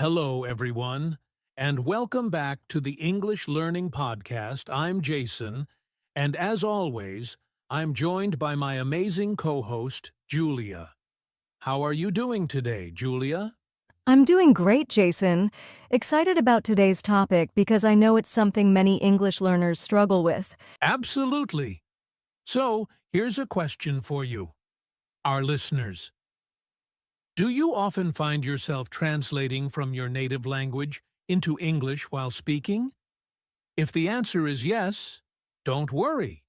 Hello, everyone, and welcome back to the English Learning Podcast. I'm Jason, and as always, I'm joined by my amazing co-host, Julia. How are you doing today, Julia? I'm doing great, Jason. Excited about today's topic because I know it's something many English learners struggle with. Absolutely. So, here's a question for you, our listeners. Do you often find yourself translating from your native language into English while speaking? If the answer is yes, don't worry.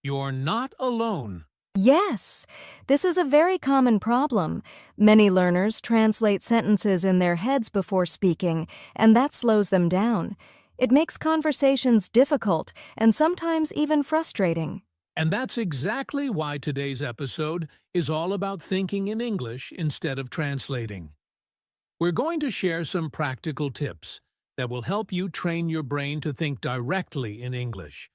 You're not alone. Yes, this is a very common problem. Many learners translate sentences in their heads before speaking, and that slows them down. It makes conversations difficult and sometimes even frustrating. And that's exactly why today's episode is all about thinking in English instead of translating. We're going to share some practical tips that will help you train your brain to think directly in English,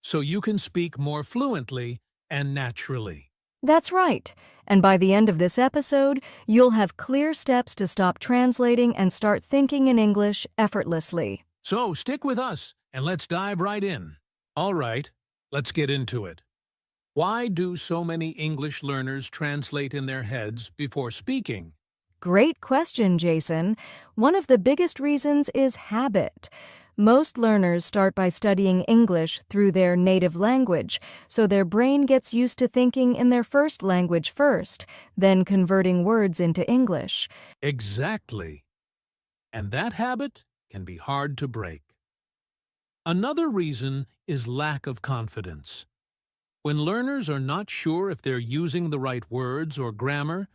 so you can speak more fluently and naturally. That's right. And by the end of this episode, you'll have clear steps to stop translating and start thinking in English effortlessly. So stick with us and let's dive right in. All right, let's get into it. Why do so many English learners translate in their heads before speaking? Great question, Jason. One of the biggest reasons is habit. Most learners start by studying English through their native language, so their brain gets used to thinking in their first language first, then converting words into English. Exactly. And that habit can be hard to break. Another reason is lack of confidence. When learners are not sure if they're using the right words or grammar,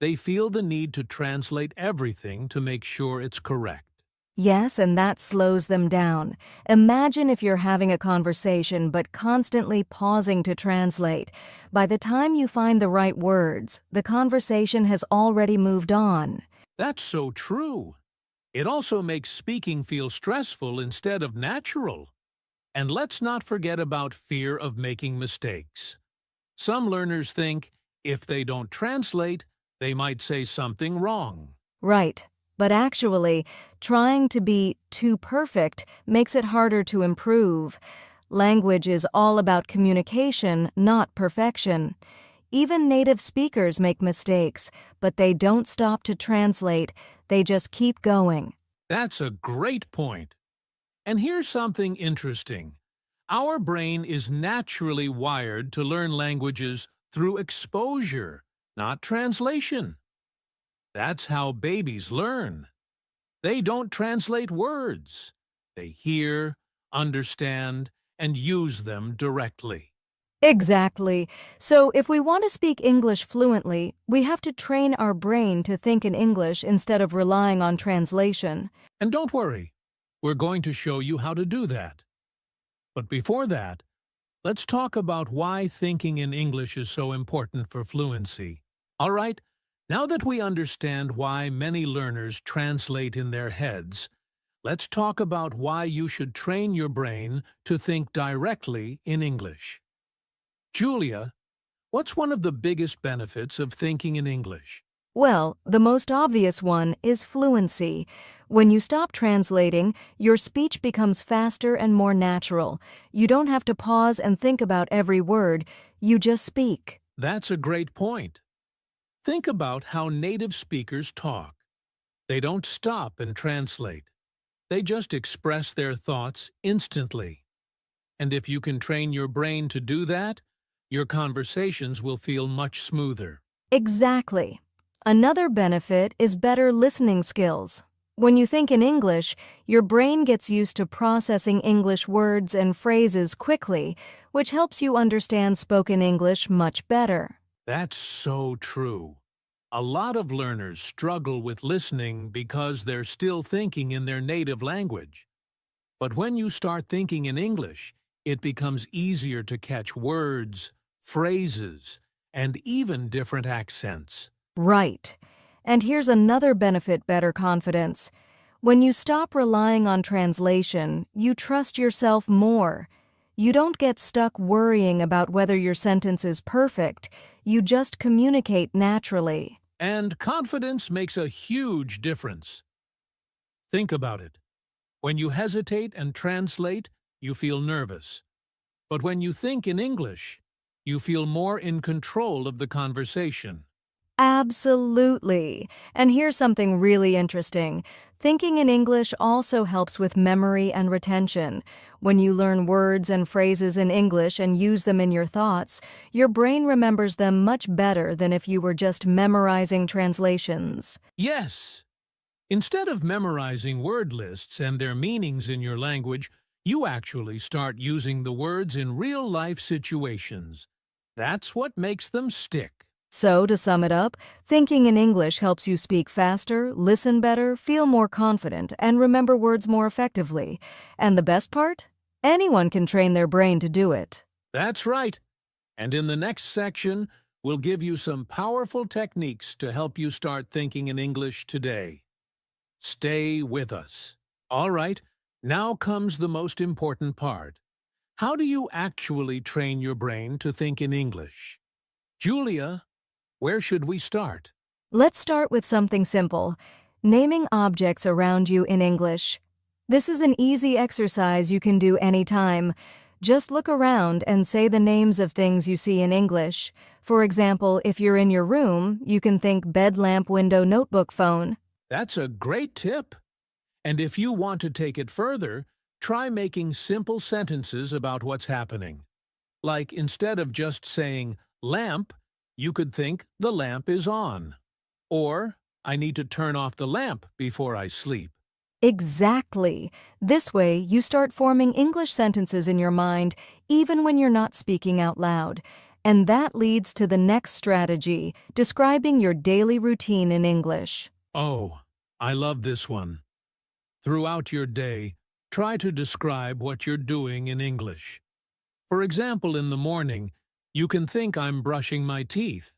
they feel the need to translate everything to make sure it's correct. Yes, and that slows them down. Imagine if you're having a conversation but constantly pausing to translate. By the time you find the right words, the conversation has already moved on. That's so true. It also makes speaking feel stressful instead of natural. And let's not forget about fear of making mistakes. Some learners think if they don't translate, they might say something wrong. Right. But actually, trying to be too perfect makes it harder to improve. Language is all about communication, not perfection. Even native speakers make mistakes, but they don't stop to translate. They just keep going. That's a great point. And here's something interesting. Our brain is naturally wired to learn languages through exposure, not translation. That's how babies learn. They don't translate words. They hear, understand, and use them directly. Exactly. So if we want to speak English fluently, we have to train our brain to think in English instead of relying on translation. And don't worry, we're going to show you how to do that. But before that, let's talk about why thinking in English is so important for fluency. All right, now that we understand why many learners translate in their heads, let's talk about why you should train your brain to think directly in English. Julia, what's one of the biggest benefits of thinking in English? Well, the most obvious one is fluency. When you stop translating, your speech becomes faster and more natural. You don't have to pause and think about every word. You just speak. That's a great point. Think about how native speakers talk. They don't stop and translate. They just express their thoughts instantly. And if you can train your brain to do that, your conversations will feel much smoother. Exactly. Another benefit is better listening skills. When you think in English, your brain gets used to processing English words and phrases quickly, which helps you understand spoken English much better. That's so true. A lot of learners struggle with listening because they're still thinking in their native language. But when you start thinking in English, it becomes easier to catch words, phrases, and even different accents. Right. And here's another benefit: better confidence. When you stop relying on translation, you trust yourself more. You don't get stuck worrying about whether your sentence is perfect. You just communicate naturally. And confidence makes a huge difference. Think about it. When you hesitate and translate, you feel nervous. But when you think in English, you feel more in control of the conversation. Absolutely. And here's something really interesting. Thinking in English also helps with memory and retention. When you learn words and phrases in English and use them in your thoughts, your brain remembers them much better than if you were just memorizing translations. Yes! Instead of memorizing word lists and their meanings in your language, you actually start using the words in real-life situations. That's what makes them stick. So, to sum it up, thinking in English helps you speak faster, listen better, feel more confident, and remember words more effectively. And the best part? Anyone can train their brain to do it. That's right. And in the next section, we'll give you some powerful techniques to help you start thinking in English today. Stay with us. All right, now comes the most important part. How do you actually train your brain to think in English? Julia, where should we start? Let's start with something simple, naming objects around you in English. This is an easy exercise you can do anytime. Just look around and say the names of things you see in English. For example, if you're in your room, you can think bed, lamp, window, notebook, phone. That's a great tip. And if you want to take it further, try making simple sentences about what's happening. Like instead of just saying lamp, you could think the lamp is on. Or I need to turn off the lamp before I sleep. Exactly. This way, you start forming English sentences in your mind even when you're not speaking out loud. And that leads to the next strategy, describing your daily routine in English. Oh, I love this one. Throughout your day, try to describe what you're doing in English. For example, in the morning, you can think I'm brushing my teeth.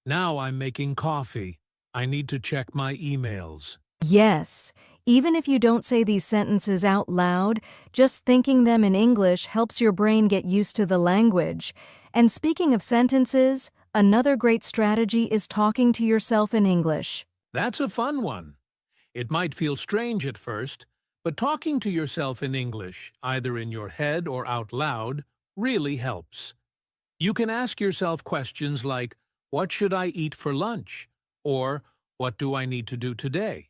Now I'm making coffee. I need to check my emails. Yes, even if you don't say these sentences out loud, just thinking them in English helps your brain get used to the language. And speaking of sentences, another great strategy is talking to yourself in English. That's a fun one. It might feel strange at first, but talking to yourself in English, either in your head or out loud, really helps. You can ask yourself questions like, what should I eat for lunch? Or, what do I need to do today?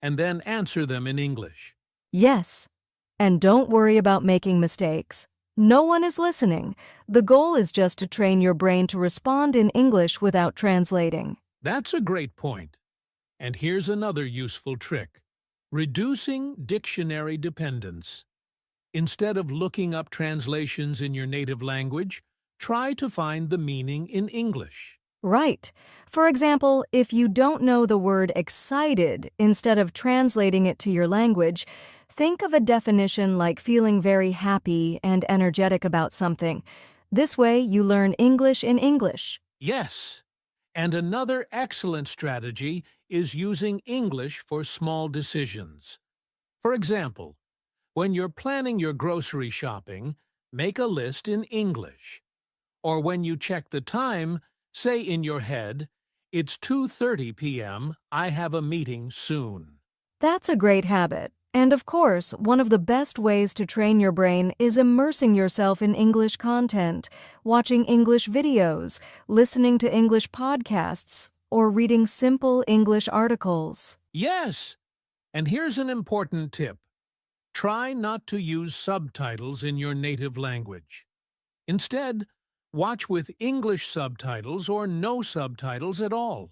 And then answer them in English. Yes, and don't worry about making mistakes. No one is listening. The goal is just to train your brain to respond in English without translating. That's a great point. And here's another useful trick. Reducing dictionary dependence. Instead of looking up translations in your native language, try to find the meaning in English. Right. For example, if you don't know the word excited, instead of translating it to your language, think of a definition like feeling very happy and energetic about something. This way, you learn English in English. Yes. And another excellent strategy is using English for small decisions. For example, when you're planning your grocery shopping, make a list in English. Or when you check the time, say in your head, it's 2:30 p.m., I have a meeting soon. That's a great habit. And of course, one of the best ways to train your brain is immersing yourself in English content, watching English videos, listening to English podcasts, or reading simple English articles. Yes! And here's an important tip. Try not to use subtitles in your native language. Instead, watch with English subtitles or no subtitles at all.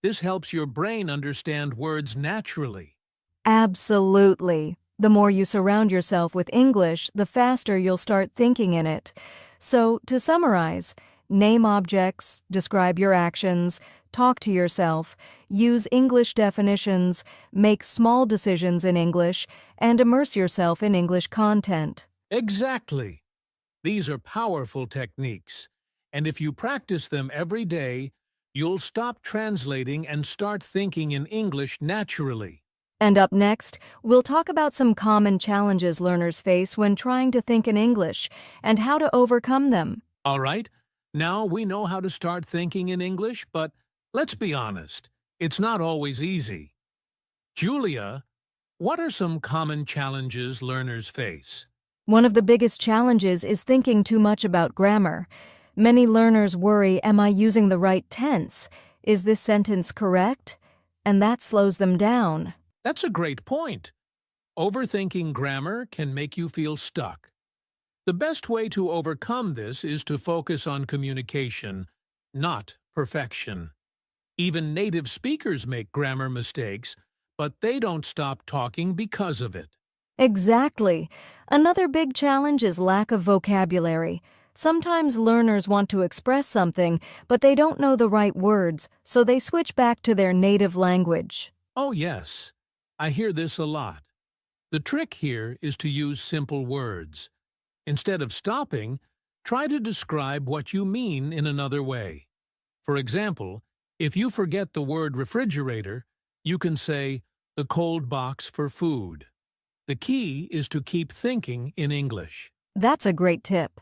This helps your brain understand words naturally. Absolutely. The more you surround yourself with English, the faster you'll start thinking in it. So, to summarize, name objects, describe your actions, talk to yourself, use English definitions, make small decisions in English, and immerse yourself in English content. Exactly. These are powerful techniques, and if you practice them every day, you'll stop translating and start thinking in English naturally. And up next, we'll talk about some common challenges learners face when trying to think in English and how to overcome them. All right, now we know how to start thinking in English, but let's be honest, it's not always easy. Julia, What are some common challenges learners face? One of the biggest challenges is thinking too much about grammar. Many learners worry, am I using the right tense? Is this sentence correct? And that slows them down. That's a great point. Overthinking grammar can make you feel stuck. The best way to overcome this is to focus on communication, not perfection. Even native speakers make grammar mistakes, but they don't stop talking because of it. Exactly. Another big challenge is lack of vocabulary. Sometimes learners want to express something, but they don't know the right words, so they switch back to their native language. Oh yes, I hear this a lot. The trick here is to use simple words. Instead of stopping, try to describe what you mean in another way. For example, if you forget the word refrigerator, you can say, the cold box for food. The key is to keep thinking in English. That's a great tip.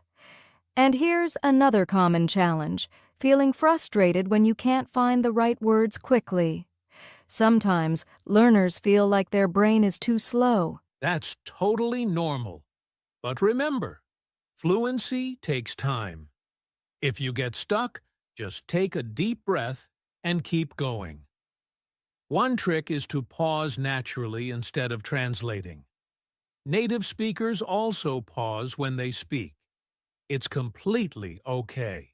And here's another common challenge, feeling frustrated when you can't find the right words quickly. Sometimes learners feel like their brain is too slow. That's totally normal. But remember, fluency takes time. If you get stuck, just take a deep breath and keep going. One trick is to pause naturally instead of translating. Native speakers also pause when they speak. It's completely okay.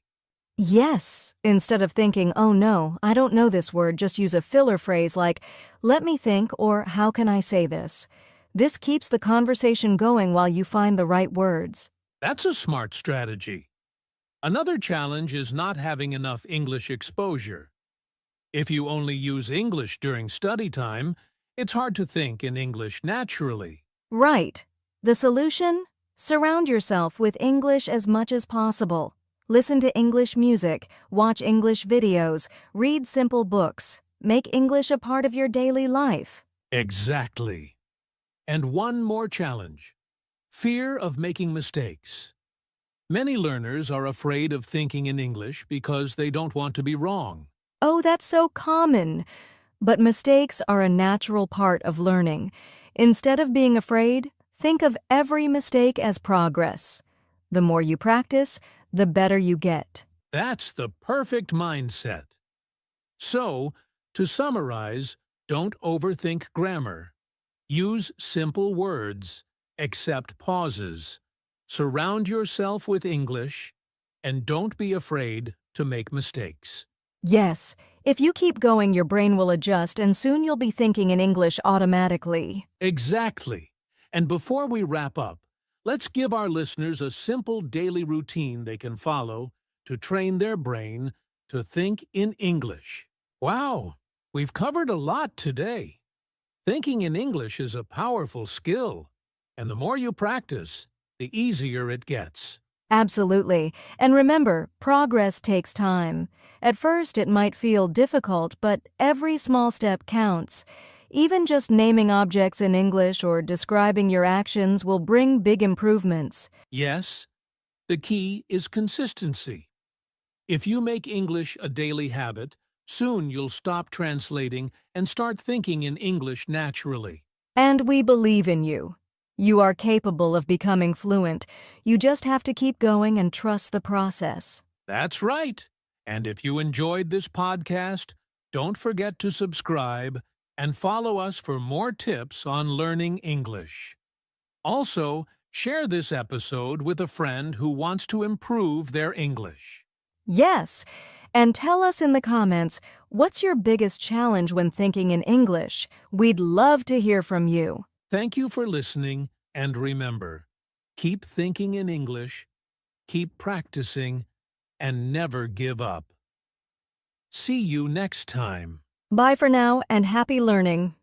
Yes, instead of thinking, oh no, I don't know this word, just use a filler phrase like, let me think, or how can I say this? This keeps the conversation going while you find the right words. That's a smart strategy. Another challenge is not having enough English exposure. If you only use English during study time, it's hard to think in English naturally. Right. The solution? Surround yourself with English as much as possible. Listen to English music, watch English videos, read simple books. Make English a part of your daily life. Exactly. And one more challenge: fear of making mistakes. Many learners are afraid of thinking in English because they don't want to be wrong. Oh, that's so common. But mistakes are a natural part of learning. Instead of being afraid, think of every mistake as progress. The more you practice, the better you get. That's the perfect mindset. So, to summarize, don't overthink grammar. Use simple words, accept pauses, surround yourself with English, and don't be afraid to make mistakes. Yes, if you keep going, your brain will adjust and soon you'll be thinking in English automatically. Exactly. And before we wrap up, let's give our listeners a simple daily routine they can follow to train their brain to think in English. Wow, we've covered a lot today. Thinking in English is a powerful skill, and the more you practice, the easier it gets. Absolutely. And remember, progress takes time. At first, it might feel difficult, but every small step counts. Even just naming objects in English or describing your actions will bring big improvements. Yes, the key is consistency. If you make English a daily habit, soon you'll stop translating and start thinking in English naturally. And we believe in you. You are capable of becoming fluent. You just have to keep going and trust the process. That's right. And if you enjoyed this podcast, don't forget to subscribe and follow us for more tips on learning English. Also, share this episode with a friend who wants to improve their English. Yes, and tell us in the comments, what's your biggest challenge when thinking in English? We'd love to hear from you. Thank you for listening, and remember, keep thinking in English, keep practicing, and never give up. See you next time. Bye for now and happy learning.